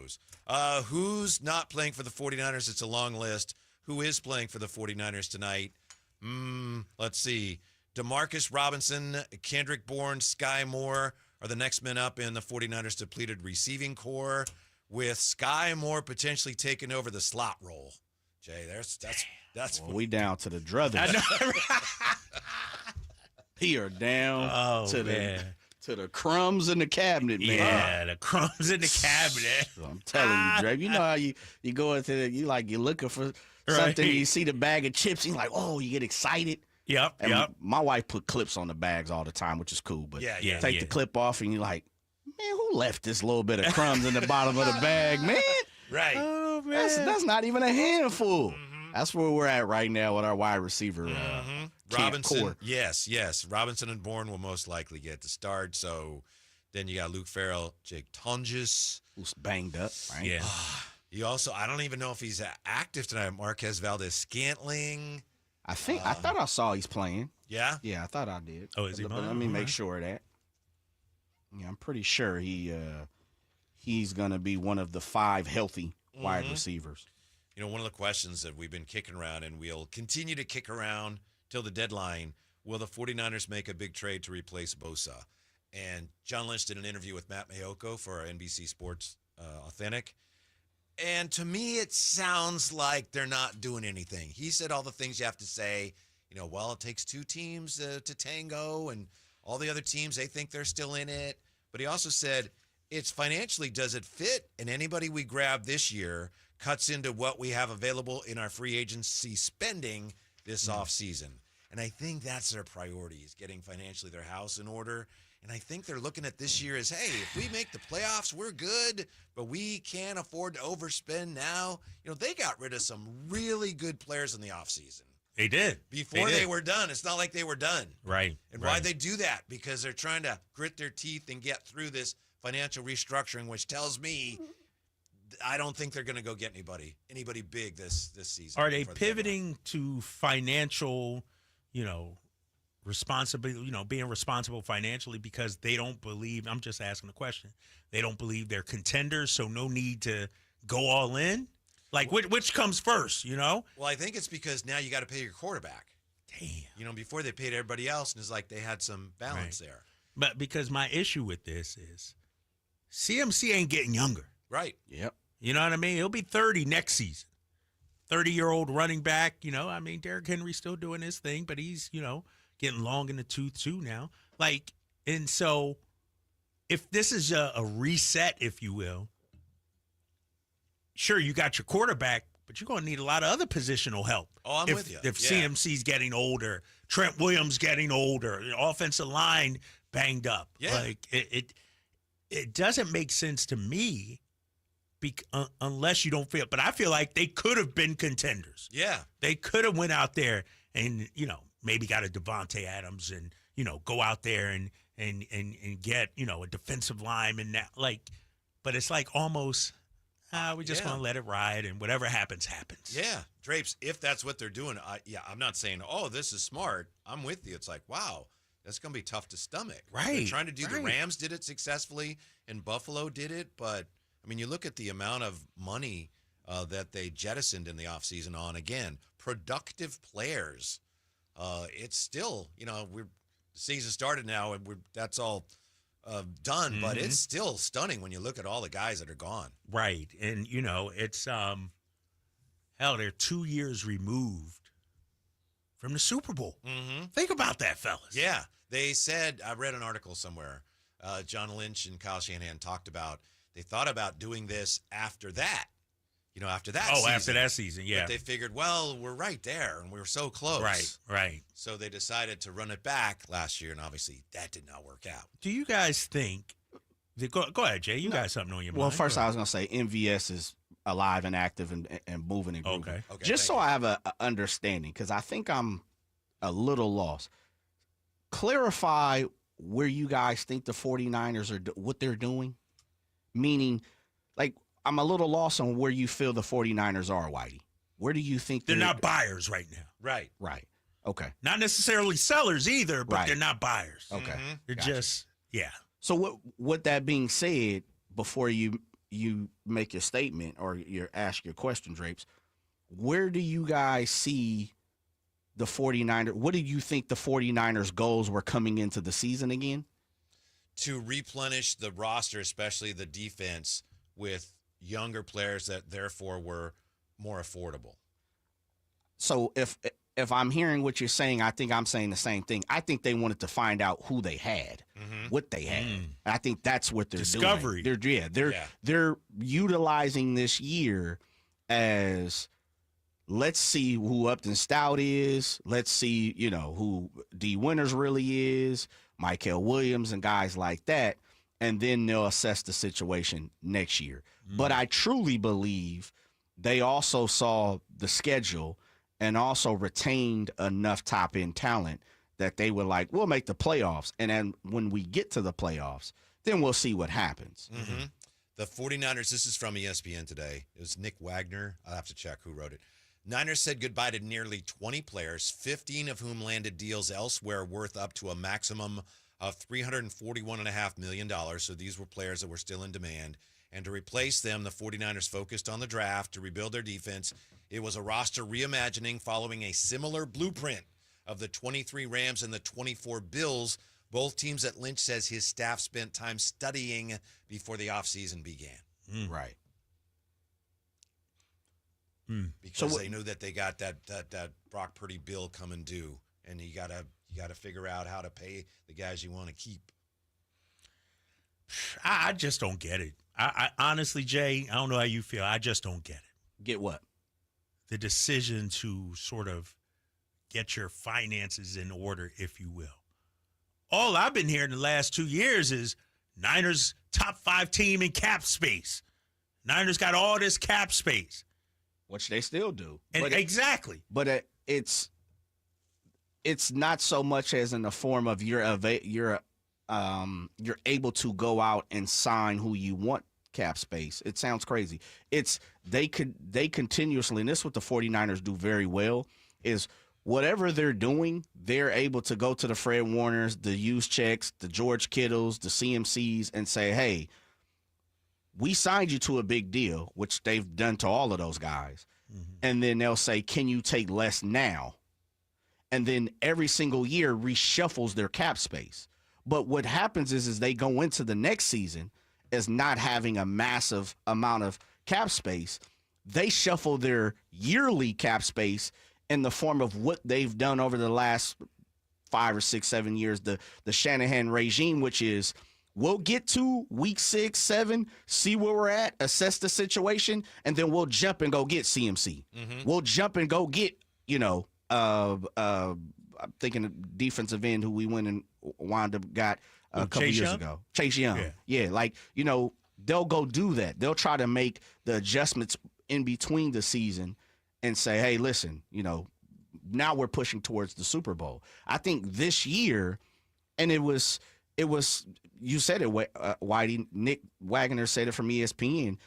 goes. Who's not playing for the 49ers? It's a long list. Who is playing for the 49ers tonight? Let's see. Demarcus Robinson, Kendrick Bourne, Sky Moore are the next men up in the 49ers depleted receiving core, with Sky Moore potentially taking over the slot role. Jay, that's well, we down to the druthers. Here down to the crumbs in the cabinet, man. Yeah, the crumbs in the cabinet. So I'm telling you, Dre. You know how you go into you're looking for something, you see the bag of chips, you're like, oh, you get excited. Yep, and my wife put clips on the bags all the time, which is cool. But take the clip off and you're like, man, who left this little bit of crumbs in the bottom of the bag, man? Right. Oh, man. That's not even a handful. Mm-hmm. That's where we're at right now with our wide receiver. Robinson, core. yes. Robinson and Bourne will most likely get the start. So then you got Luke Farrell, Jake Tonjes, who's banged up, right? Yeah. You also, I don't even know if he's active tonight. Marquez Valdez-Scantling. I thought I saw he's playing. Yeah? Yeah, I thought I did. Oh, is he? Let me make sure of that. Yeah, I'm pretty sure he's going to be one of the 5 healthy wide receivers. You know, one of the questions that we've been kicking around and we'll continue to kick around till the deadline, will the 49ers make a big trade to replace Bosa? And John Lynch did an interview with Matt Mayoko for our NBC Sports Authentic. And to me, it sounds like they're not doing anything. He said all the things you have to say. You know, well, it takes 2 teams to tango, and all the other teams, they think they're still in it. But he also said, it's financially, does it fit? And anybody we grab this year cuts into what we have available in our free agency spending this offseason. And I think that's their priority, is getting financially their house in order. And I think they're looking at this year as, hey, if we make the playoffs, we're good, but we can't afford to overspend now. You know, they got rid of some really good players in the offseason. They did. Before they were done. It's not like they were done. Right. And why they do that? Because they're trying to grit their teeth and get through this financial restructuring, which tells me I don't think they're going to go get anybody big this season. Are they pivoting to financial, being responsible financially because they don't believe, I'm just asking the question, they don't believe they're contenders, so no need to go all in? Like, which comes first, Well, I think it's because now you got to pay your quarterback. Damn. Before they paid everybody else, and it's like they had some balance there. But because my issue with this is CMC ain't getting younger. Right. Yep. You know what I mean? He'll be 30 next season. 30-year-old running back, Derrick Henry's still doing his thing, but he's, getting long in the tooth too now. And so if this is a reset, if you will, sure, you got your quarterback, but you're going to need a lot of other positional help. Oh, I'm with you. If CMC's getting older, Trent Williams getting older, offensive line banged up. Yeah. It doesn't make sense to me unless you don't feel. But I feel like they could have been contenders. Yeah. They could have went out there and, maybe got a Devontae Adams and, go out there and get, a defensive lineman now. But it's like almost – we just want to let it ride, and whatever happens, happens. Yeah. Drapes, if that's what they're doing, I'm not saying, oh, this is smart. I'm with you. It's like, wow, that's going to be tough to stomach. Right. They're trying to do the Rams did it successfully, and Buffalo did it. But, you look at the amount of money that they jettisoned in the offseason on, again, productive players. It's still, the season started now, and that's all – done, but it's still stunning when you look at all the guys that are gone. Right. And, it's, they're 2 years removed from the Super Bowl. Mm-hmm. Think about that, fellas. Yeah. They said, I read an article somewhere, John Lynch and Kyle Shanahan talked about, they thought about doing this after that. After that season. Oh, after that season, yeah. But they figured, well, we're right there, and we're so close. Right. So they decided to run it back last year, and obviously that did not work out. Do you guys think – go ahead, Jay. You got something on your mind. Well, first I was going to say MVS is alive and active and moving and grooving. Okay, just so I have a understanding, because I think I'm a little lost. Clarify where you guys think the 49ers are what they're doing, meaning I'm a little lost on where you feel the 49ers are, Whitey. Where do you think they're not buyers right now? Right. Okay. Not necessarily sellers either, but they're not buyers. Okay. They're just, yeah. So with that being said, before you you make your statement or you ask your question, Drapes, where do you guys see the 49ers? What do you think the 49ers goals were coming into the season again? To replenish the roster, especially the defense, with younger players that therefore were more affordable. So if I'm hearing what you're saying, I think I'm saying the same thing. I think they wanted to find out who they had, what they had. I think that's what they're Discovery. doing. They're utilizing this year as, let's see who Upton Stout is. Let's see, who D. Winters really is, Michael Williams and guys like that. And then they'll assess the situation next year. But I truly believe they also saw the schedule and also retained enough top-end talent that they were like, we'll make the playoffs. And then when we get to the playoffs, then we'll see what happens. Mm-hmm. The 49ers, this is from ESPN today. It was Nick Wagner. I'll have to check who wrote it. Niners said goodbye to nearly 20 players, 15 of whom landed deals elsewhere worth up to a maximum of $341.5 million. So these were players that were still in demand. And to replace them, the 49ers focused on the draft to rebuild their defense. It was a roster reimagining following a similar blueprint of the 23 Rams and the 24 Bills, both teams that Lynch says his staff spent time studying before the offseason began. Right. Because they knew that they got that Brock Purdy bill coming due, and you gotta figure out how to pay the guys you want to keep. I just don't get it. I honestly, Jay, I don't know how you feel. I just don't get it. Get what? The decision to sort of get your finances in order, if you will. All I've been hearing the last 2 years is Niners top 5 team in cap space. Niners got all this cap space. Which they still do. And exactly. But it's not so much as in the form of you're able to go out and sign who you want cap space. It sounds crazy. It's they continuously, and this is what the 49ers do very well, is whatever they're doing, they're able to go to the Fred Warners, the use checks, the George Kittles, the CMCs, and say, hey, we signed you to a big deal, which they've done to all of those guys. And then they'll say, can you take less now? And then every single year reshuffles their cap space. But what happens is they go into the next season as not having a massive amount of cap space. They shuffle their yearly cap space in the form of what they've done over the last 5 or 6, 7 years, the Shanahan regime, which is we'll get to week 6, 7, see where we're at, assess the situation, and then we'll jump and go get CMC. We'll jump and go get, I'm thinking of defensive end who we went and wound up got a couple Chase years Young? ago. Chase Young. Yeah. They'll go do that. They'll try to make the adjustments in between the season and say, hey, listen, now we're pushing towards the Super Bowl. I think this year, and it was you said it, Whitey, Nick Wagner said it from ESPN.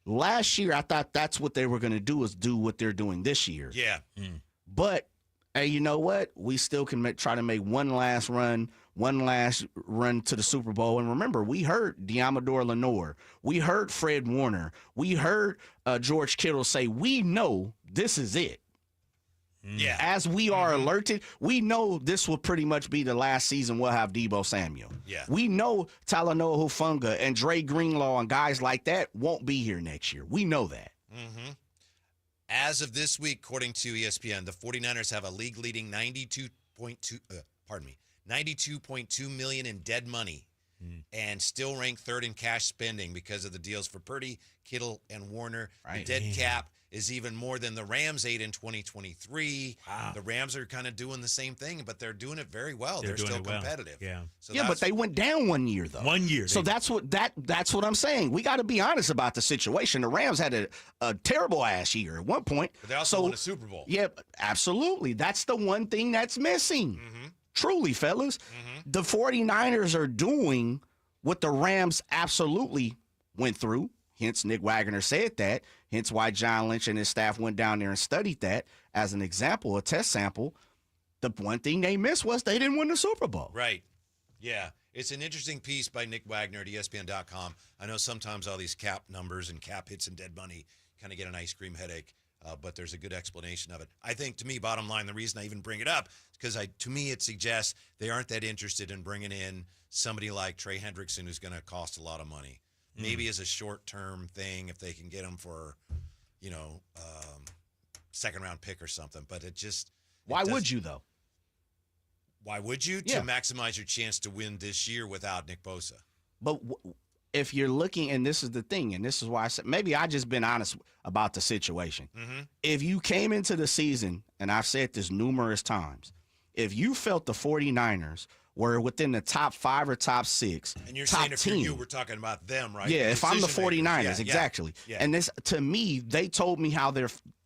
Last year, I thought that's what they were going to do, is do what they're doing this year. Yeah. But, hey, you know what? We still can try to make one last run to the Super Bowl. And remember, we heard Diamador Lenore. We heard Fred Warner. We heard George Kittle say, we know this is it. Yeah. As we are alerted, we know this will pretty much be the last season we'll have Deebo Samuel. Yeah. We know Talanoa Hufanga and Dre Greenlaw and guys like that won't be here next year. We know that. As of this week, according to ESPN, the 49ers have a league-leading $92.2 million in dead money and still rank third in cash spending because of the deals for Purdy, Kittle, and Warner. Right. The dead cap is even more than the Rams ate in 2023. Wow. The Rams are kind of doing the same thing, but they're doing it very well. They're doing still it well. competitive. Yeah. So Yeah, but they went down 1 year, though. 1 year. So that's what I'm saying. We got to be honest about the situation. The Rams had a terrible ass year at one point. But they also won a Super Bowl. Yeah, absolutely. That's the one thing that's missing. Truly, fellas. The 49ers are doing what the Rams absolutely went through. Hence, Nick Wagner said that. Hence why John Lynch and his staff went down there and studied that as an example, a test sample. The one thing they missed was they didn't win the Super Bowl. Right. Yeah. It's an interesting piece by Nick Wagner at ESPN.com. I know sometimes all these cap numbers and cap hits and dead money kind of get an ice cream headache, but there's a good explanation of it. I think, to me, bottom line, the reason I even bring it up is because, to me, it suggests they aren't that interested in bringing in somebody like Trey Hendrickson, who's going to cost a lot of money. Maybe as a short-term thing if they can get him for, second-round pick or something. But it just – Why would you, though? Why would you? Yeah. To maximize your chance to win this year without Nick Bosa. But if you're looking, and this is the thing, and this is why I said maybe I just been honest about the situation. Mm-hmm. If you came into the season, and I've said this numerous times, if you felt the 49ers were within the top 5 or top 6, And you're top saying if 10, you're you, we're talking about them, right? yeah, The if I'm the decision 49ers, makers. Yeah, exactly. Yeah. And this, to me, they told me how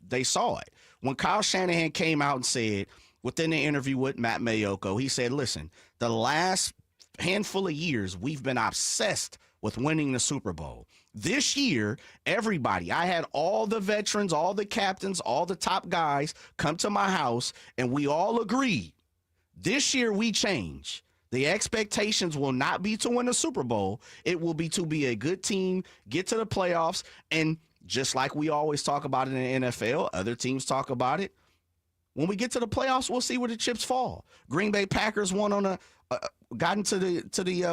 they saw it. When Kyle Shanahan came out and said, within the interview with Matt Mayoko, he said, listen, the last handful of years, we've been obsessed with winning the Super Bowl. This year, everybody, I had all the veterans, all the captains, all the top guys come to my house, and we all agreed, this year we change. The expectations will not be to win the Super Bowl. It will be to be a good team, get to the playoffs, and just like we always talk about it in the NFL, other teams talk about it. When we get to the playoffs, we'll see where the chips fall. Green Bay Packers got into the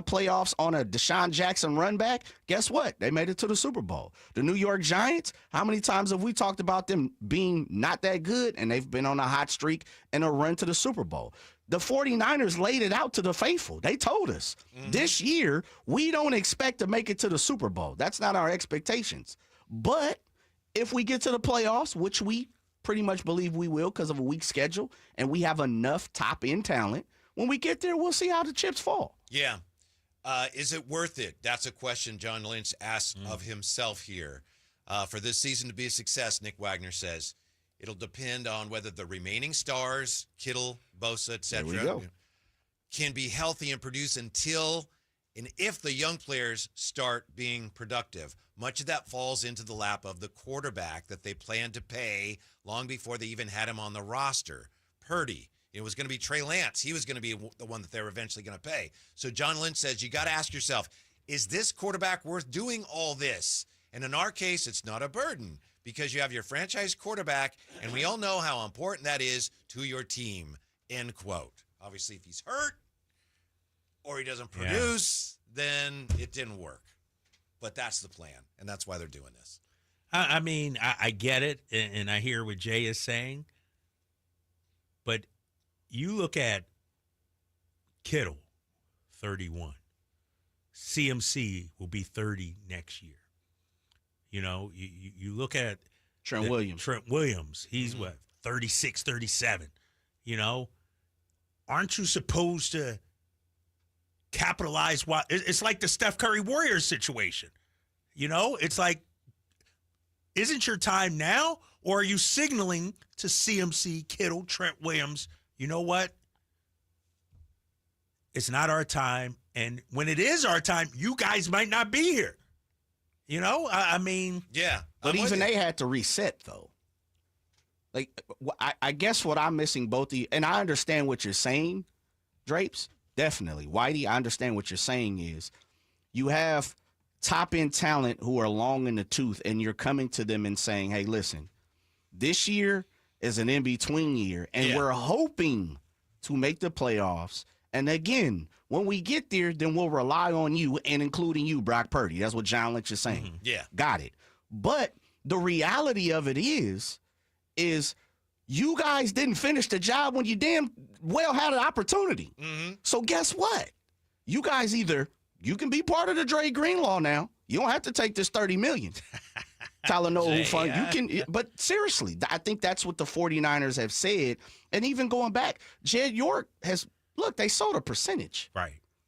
playoffs on a Deshaun Jackson run back. Guess what? They made it to the Super Bowl. The New York Giants, how many times have we talked about them being not that good, and they've been on a hot streak and a run to the Super Bowl? The 49ers laid it out to the faithful. They told us, this year, we don't expect to make it to the Super Bowl. That's not our expectations. But if we get to the playoffs, which we pretty much believe we will because of a weak schedule, and we have enough top-end talent, when we get there, we'll see how the chips fall. Yeah. Is it worth it? That's a question John Lynch asks of himself here. For this season to be a success, Nick Wagner says, it'll depend on whether the remaining stars, Kittle, Bosa, etc., can be healthy and produce until and if the young players start being productive. Much of that falls into the lap of the quarterback that they planned to pay long before they even had him on the roster. Purdy. It was going to be Trey Lance. He was going to be the one that they were eventually going to pay. So John Lynch says, you got to ask yourself, is this quarterback worth doing all this? And in our case, it's not a burden because you have your franchise quarterback, and we all know how important that is to your team, end quote. Obviously, if he's hurt or he doesn't produce, then it didn't work. But that's the plan, and that's why they're doing this. I mean, I get it, and I hear what Jay is saying, but you look at Kittle, 31. CMC will be 30 next year. You know, you look at Trent Williams. He's what, 36, 37. You know, aren't you supposed to capitalize? It's like the Steph Curry Warriors situation. You know, it's like, isn't your time now? Or are you signaling to CMC, Kittle, Trent Williams, you know what? It's not our time. And when it is our time, you guys might not be here. You know, I mean. Yeah. But even they had to reset, though. Like, I guess what I'm missing both of you, and I understand what you're saying, Drapes, definitely. Whitey, I understand what you're saying is you have top-end talent who are long in the tooth, and you're coming to them and saying, hey, listen, this year is an in-between year, and we're hoping to make the playoffs. And again, when we get there, then we'll rely on you, and including you, Brock Purdy. That's what John Lynch is saying. Yeah. Got it. But the reality of it is you guys didn't finish the job when you damn well had an opportunity. So guess what? You guys you can be part of the Dre Greenlaw now. You don't have to take this $30 million. Talanoa fund. You can, but seriously, I think that's what the 49ers have said. And even going back, Jed York they sold a percentage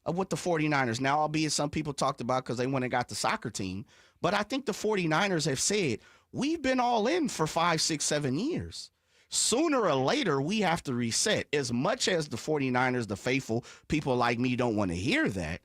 of what the 49ers, now albeit some people talked about because they went and got the soccer team, but I think the 49ers have said, we've been all in for 5, 6, 7 years. Sooner or later, we have to reset. As much as the 49ers, the faithful people like me don't want to hear that,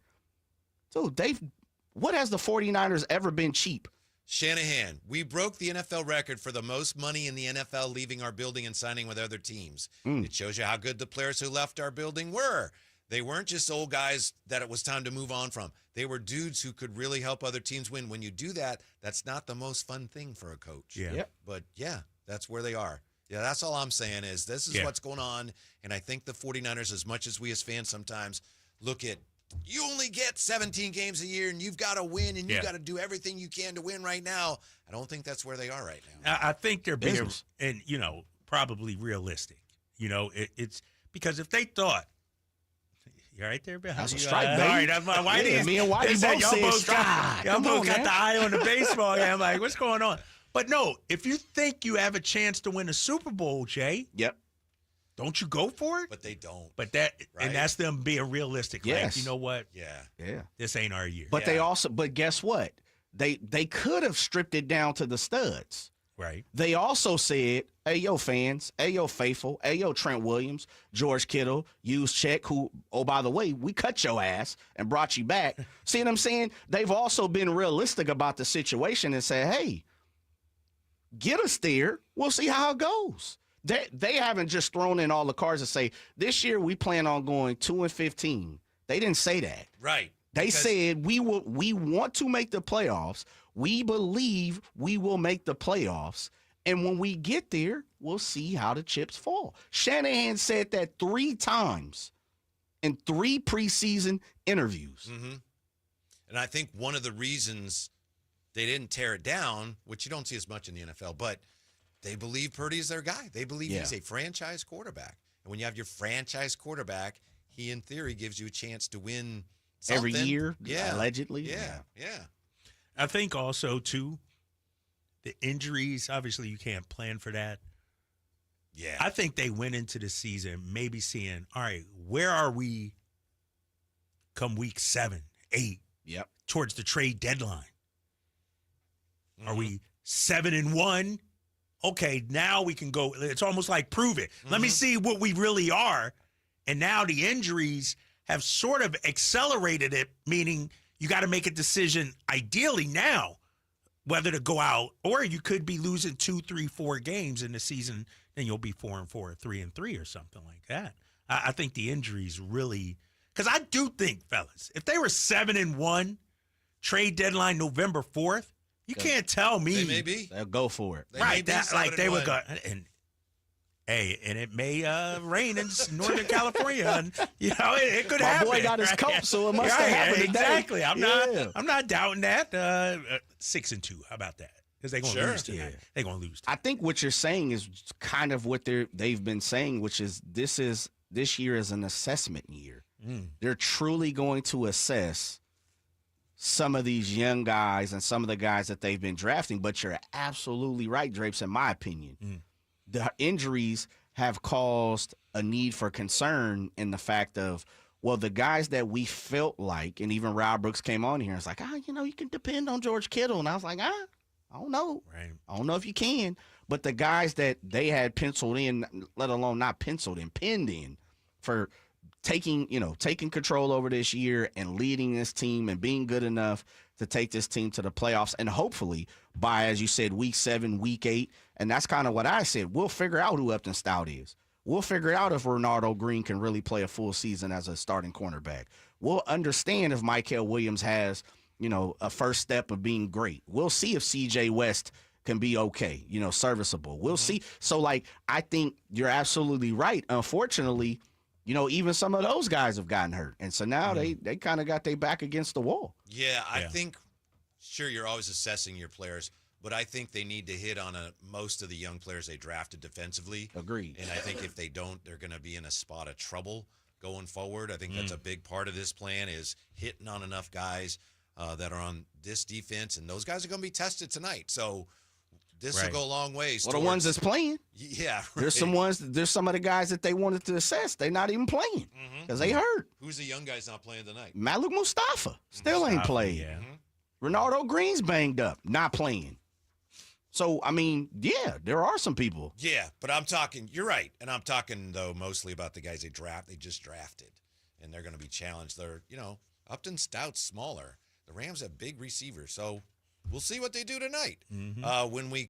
dude, what has the 49ers ever been cheap? Shanahan, we broke the NFL record for the most money in the NFL leaving our building and signing with other teams. It shows you how good the players who left our building were. They weren't just old guys that it was time to move on from. They were dudes who could really help other teams win. When you do that, that's not the most fun thing for a coach. Yeah. Yep. But yeah, that's where they are. Yeah, that's all I'm saying is this is what's going on. And I think the 49ers, as much as we as fans sometimes look at, you only get 17 games a year and you've got to win and you've got to do everything you can to win right now. I don't think that's where they are right now. I think they're being, Business. and probably realistic. It's because if they thought, you all right there, Bill? That's a strike, baby. All right, that's my Whitey. Yeah, me and Whitey both said strike. Y'all Come both on, got man. the eye on the baseball game. I'm like, what's going on? But no, if you think you have a chance to win a Super Bowl, Jay, Yep. don't you go for it? But they don't. But Right. and that's them being realistic. Yes. Like, you know what? Yeah. Yeah. This ain't our year. But but guess what? They could have stripped it down to the studs. right. They also said, hey, yo, fans, hey, yo, faithful, hey, yo, Trent Williams, George Kittle, Check, who, oh, by the way, we cut your ass and brought you back. See what I'm saying? They've also been realistic about the situation and said, hey, get us there. We'll see how it goes. They haven't just thrown in all the cards and say, this year we plan on going 2-15. They didn't say that. Right. They said we want to make the playoffs. We believe we will make the playoffs. And when we get there, we'll see how the chips fall. Shanahan said that 3 times in 3 preseason interviews. Mm-hmm. And I think one of the reasons they didn't tear it down, which you don't see as much in the NFL, but they believe Purdy is their guy. They believe he's a franchise quarterback. And when you have your franchise quarterback, he, in theory, gives you a chance to win something. Every year, Yeah. allegedly. Yeah. I think also, too, the injuries, obviously you can't plan for that. Yeah. I think they went into the season maybe seeing, all right, where are we come week 7, 8, Yep. towards the trade deadline? Are Mm-hmm. we 7-1? Okay, now we can go. It's almost like prove it. Let me see what we really are. And now the injuries have sort of accelerated it, meaning you got to make a decision ideally now whether to go out, or you could be losing 2, 3, 4 games in the season, then you'll be 4-4, 3-3 or something like that. I think the injuries really, because I do think, fellas, if they were 7-1, trade deadline November 4th, you can't tell me. They may be. They'll go for it. They may Right, be that like they would 7-1. go, and it may rain in Northern California, and it could My happen. boy got his right? coat, so it must have Right, happened today. exactly. I'm Yeah. not doubting that. 6-2. How about that? Because they're gonna lose tonight. Yeah. They're gonna lose. I think what you're saying is kind of what they've been saying, which is this year is an assessment year. They're truly going to assess some of these young guys and some of the guys that they've been drafting. But you're absolutely right, Drapes, in my opinion. The injuries have caused a need for concern in the fact of, well, the guys that we felt like, and even Rob Brooks came on here and was like, you can depend on George Kittle. And I was like, I don't know. Right. I don't know if you can. But the guys that they had penciled in, let alone not penciled in, pinned in for taking control over this year and leading this team and being good enough to take this team to the playoffs. And hopefully by, as you said, week 7, week 8. And that's kind of what I said. We'll figure out who Upton Stout is. We'll figure out if Ronaldo Green can really play a full season as a starting cornerback. We'll understand if Michael Williams has, a first step of being great. We'll see if CJ West can be okay, serviceable. We'll see. So, I think you're absolutely right. Unfortunately, even some of those guys have gotten hurt. And so now they kind of got their back against the wall. Yeah, I think, sure, you're always assessing your players, but I think they need to hit on most of the young players they drafted defensively. Agreed. And I think if they don't, they're going to be in a spot of trouble going forward. I think that's a big part of this plan is hitting on enough guys that are on this defense, and those guys are going to be tested tonight. So this will go a long ways. Well, the ones that's playing. Yeah. There's some of the guys that they wanted to assess. They're not even playing because they hurt. Who's the young guys not playing tonight? Malik Mustafa still ain't played. Yeah. Ronaldo Green's banged up, not playing. So, there are some people. Yeah, but I'm talking, you're right. And I'm talking, though, mostly about the guys they just drafted. And they're going to be challenged. They're, Upton Stout's smaller. The Rams have big receivers. So we'll see what they do tonight. When we